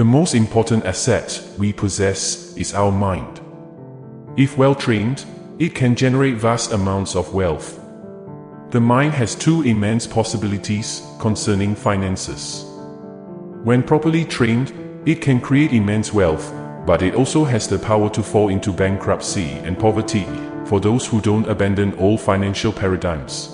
The most important asset we possess is our mind. If well trained, it can generate vast amounts of wealth. The mind has two immense possibilities concerning finances. When properly trained, it can create immense wealth, but it also has the power to fall into bankruptcy and poverty for those who don't abandon old financial paradigms.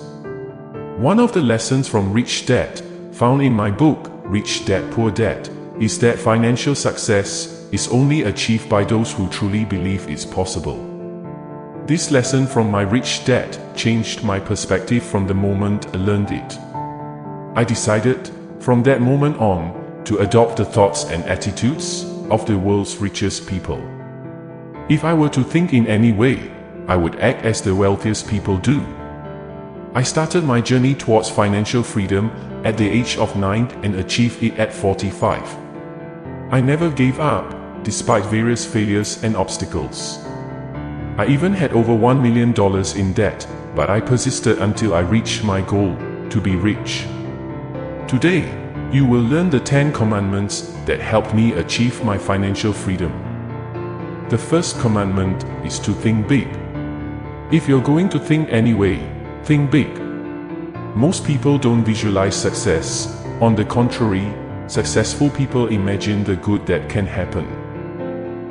One of the lessons from Rich Dad, found in my book, Rich Dad Poor Dad, is that financial success is only achieved by those who truly believe it's possible. This lesson from my rich dad changed my perspective from the moment I learned it. I decided, from that moment on, to adopt the thoughts and attitudes of the world's richest people. If I were to think in any way, I would act as the wealthiest people do. I started my journey towards financial freedom at the age of 9 and achieved it at 45. I never gave up, despite various failures and obstacles. I even had over $1 million in debt, but I persisted until I reached my goal, to be rich. Today, you will learn the 10 commandments that helped me achieve my financial freedom. The first commandment is to think big. If you're going to think anyway, think big. Most people don't visualize success. On the contrary, successful people imagine the good that can happen.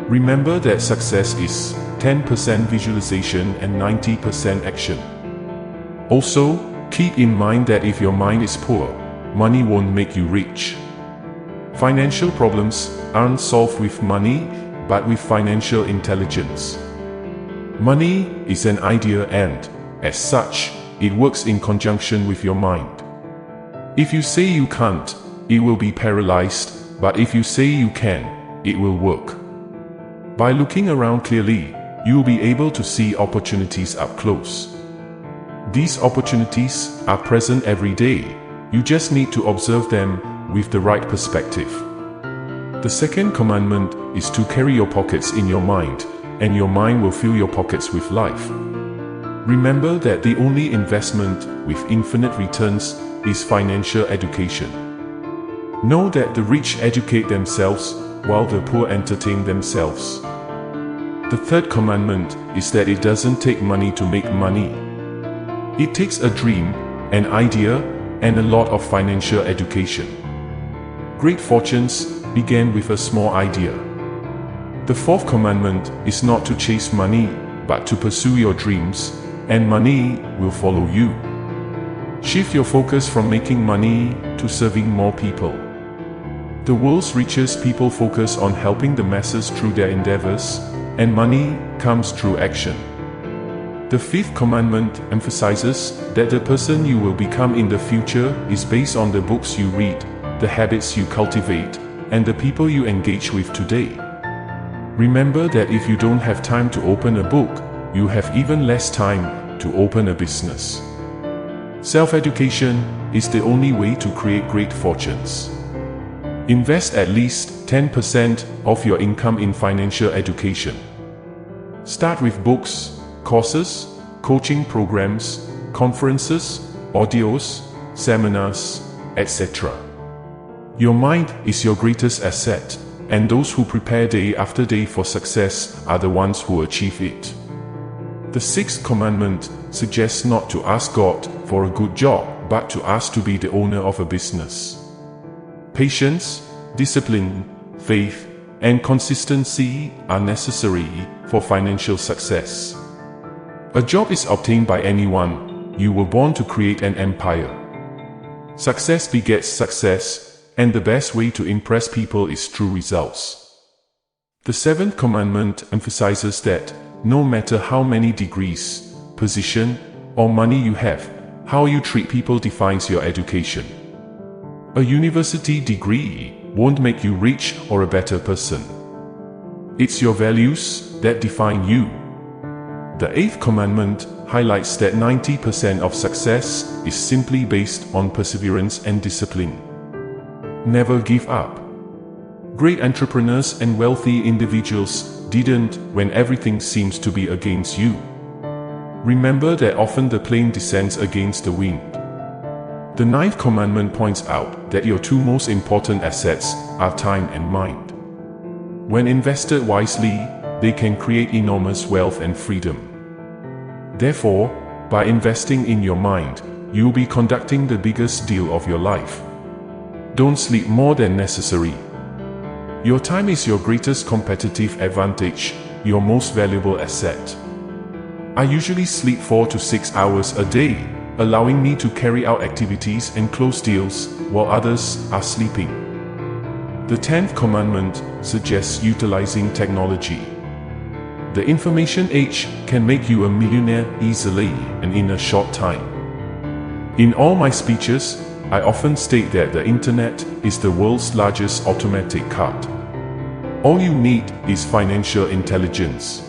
Remember that success is 10% visualization and 90% action. Also, keep in mind that if your mind is poor, money won't make you rich. Financial problems aren't solved with money, but with financial intelligence. Money is an idea and, as such, it works in conjunction with your mind. If you say you can't, it will be paralyzed, but if you say you can, it will work. By looking around clearly, you will be able to see opportunities up close. These opportunities are present every day. You just need to observe them with the right perspective. The second commandment is to carry your pockets in your mind, and your mind will fill your pockets with life. Remember that the only investment with infinite returns is financial education. Know that the rich educate themselves, while the poor entertain themselves. The third commandment is that it doesn't take money to make money. It takes a dream, an idea, and a lot of financial education. Great fortunes began with a small idea. The fourth commandment is not to chase money, but to pursue your dreams, and money will follow you. Shift your focus from making money to serving more people. The world's richest people focus on helping the masses through their endeavors, and money comes through action. The fifth commandment emphasizes that the person you will become in the future is based on the books you read, the habits you cultivate, and the people you engage with today. Remember that if you don't have time to open a book, you have even less time to open a business. Self-education is the only way to create great fortunes. Invest at least 10% of your income in financial education. Start with books, courses, coaching programs, conferences, audios, seminars, etc. Your mind is your greatest asset, and those who prepare day after day for success are the ones who achieve it. The sixth commandment suggests not to ask God for a good job, but to ask to be the owner of a business. Patience, discipline, faith, and consistency are necessary for financial success. A job is obtained by anyone. You were born to create an empire. Success begets success, and the best way to impress people is through results. The seventh commandment emphasizes that no matter how many degrees, position, or money you have, how you treat people defines your education. A university degree won't make you rich or a better person. It's your values that define you. The eighth commandment highlights that 90% of success is simply based on perseverance and discipline. Never give up. Great entrepreneurs and wealthy individuals didn't when everything seems to be against you. Remember that often the plane descends against the wind. The ninth commandment points out that your two most important assets are time and mind. When invested wisely, they can create enormous wealth and freedom. Therefore, by investing in your mind, you'll be conducting the biggest deal of your life. Don't sleep more than necessary. Your time is your greatest competitive advantage, your most valuable asset. I usually sleep 4 to 6 hours a day, allowing me to carry out activities and close deals while others are sleeping. The 10th commandment suggests utilizing technology. The information age can make you a millionaire easily and in a short time. In all my speeches, I often state that the internet is the world's largest automatic cart. All you need is financial intelligence.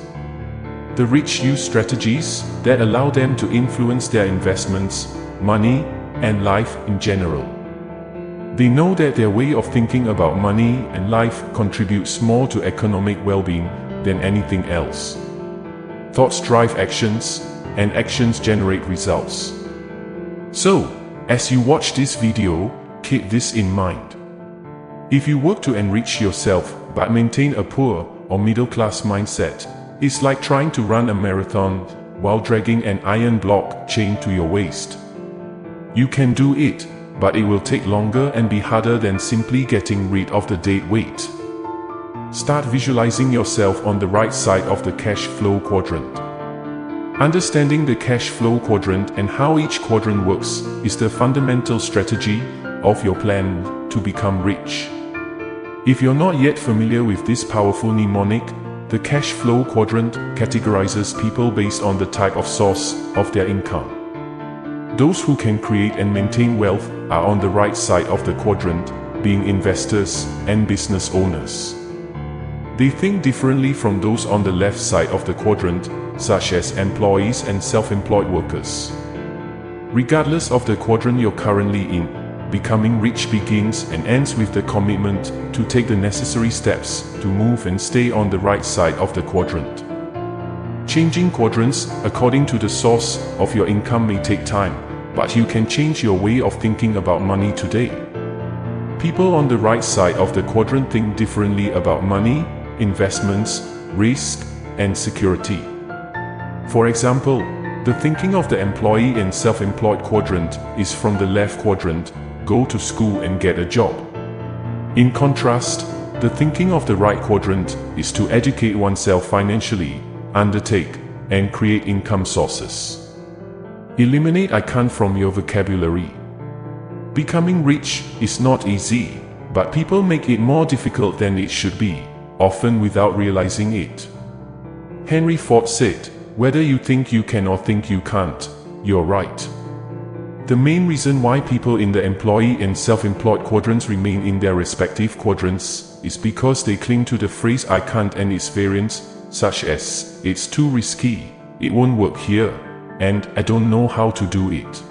The rich use strategies that allow them to influence their investments, money, and life in general. They know that their way of thinking about money and life contributes more to economic well-being than anything else. Thoughts drive actions, and actions generate results. So, as you watch this video, keep this in mind. If you work to enrich yourself but maintain a poor or middle-class mindset, it's like trying to run a marathon while dragging an iron block chained to your waist. You can do it, but it will take longer and be harder than simply getting rid of the dead weight. Start visualizing yourself on the right side of the cash flow quadrant. Understanding the cash flow quadrant and how each quadrant works is the fundamental strategy of your plan to become rich. If you're not yet familiar with this powerful mnemonic, the cash flow quadrant categorizes people based on the type of source of their income. Those who can create and maintain wealth are on the right side of the quadrant, being investors and business owners. They think differently from those on the left side of the quadrant, such as employees and self-employed workers. Regardless of the quadrant you're currently in, becoming rich begins and ends with the commitment to take the necessary steps to move and stay on the right side of the quadrant. Changing quadrants according to the source of your income may take time, but you can change your way of thinking about money today. People on the right side of the quadrant think differently about money, investments, risk, and security. For example, the thinking of the employee and self-employed quadrant is from the left quadrant: go to school and get a job. In contrast, the thinking of the right quadrant is to educate oneself financially, undertake, and create income sources. Eliminate "I can't" from your vocabulary. Becoming rich is not easy, but people make it more difficult than it should be, often without realizing it. Henry Ford said, "Whether you think you can or think you can't, you're right." The main reason why people in the employee and self-employed quadrants remain in their respective quadrants is because they cling to the phrase "I can't" and its variants, such as "it's too risky," "it won't work here," and "I don't know how to do it."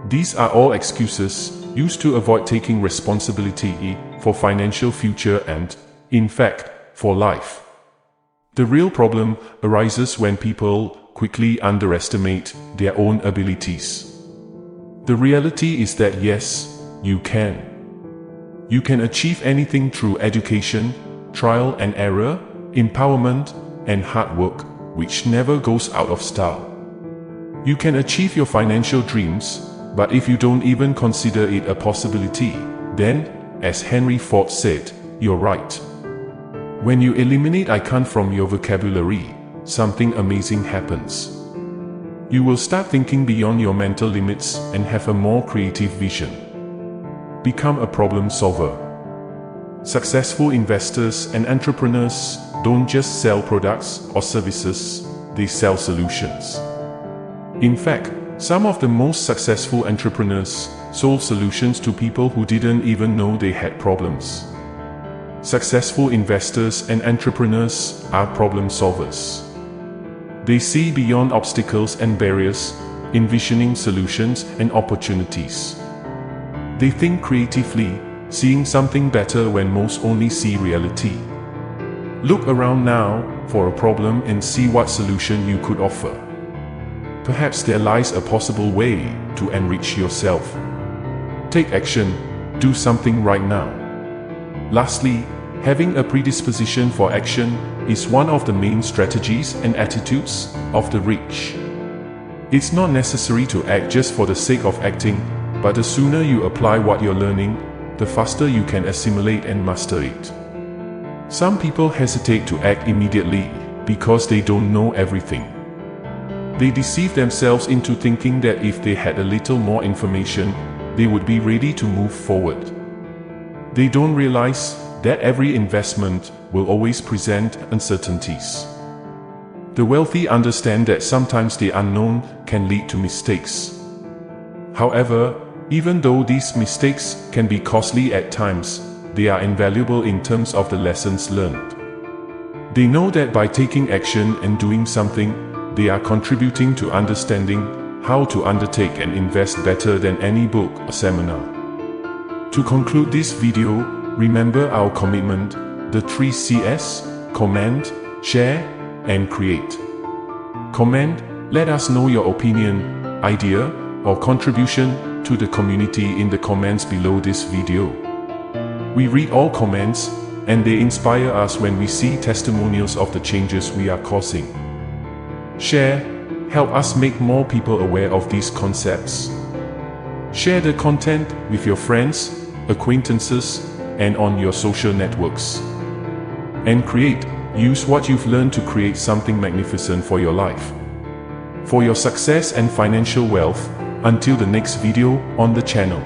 These are all excuses used to avoid taking responsibility for financial future and, in fact, for life. The real problem arises when people quickly underestimate their own abilities. The reality is that yes, you can. You can achieve anything through education, trial and error, empowerment, and hard work, which never goes out of style. You can achieve your financial dreams, but if you don't even consider it a possibility, then, as Henry Ford said, you're right. When you eliminate "I can't" from your vocabulary, something amazing happens. You will start thinking beyond your mental limits and have a more creative vision. Become a problem solver. Successful investors and entrepreneurs don't just sell products or services, they sell solutions. In fact, some of the most successful entrepreneurs sold solutions to people who didn't even know they had problems. Successful investors and entrepreneurs are problem solvers. They see beyond obstacles and barriers, envisioning solutions and opportunities. They think creatively, seeing something better when most only see reality. Look around now for a problem and see what solution you could offer. Perhaps there lies a possible way to enrich yourself. Take action, do something right now. Lastly, Having a predisposition for action is one of the main strategies and attitudes of the rich. It's not necessary to act just for the sake of acting, but the sooner you apply what you're learning, the faster you can assimilate and master it. Some people hesitate to act immediately because they don't know everything. They deceive themselves into thinking that if they had a little more information, they would be ready to move forward. They don't realize that every investment will always present uncertainties. The wealthy understand that sometimes the unknown can lead to mistakes. However, even though these mistakes can be costly at times, they are invaluable in terms of the lessons learned. They know that by taking action and doing something, they are contributing to understanding how to undertake and invest better than any book or seminar. To conclude this video, remember our commitment, the 3 C's: command, share, and create. Comment, let us know your opinion, idea, or contribution to the community in the comments below this video. We read all comments, and they inspire us when we see testimonials of the changes we are causing. Share, help us make more people aware of these concepts. Share the content with your friends, acquaintances, and on your social networks. And create, use what you've learned to create something magnificent for your life. For your success and financial wealth, until the next video on the channel.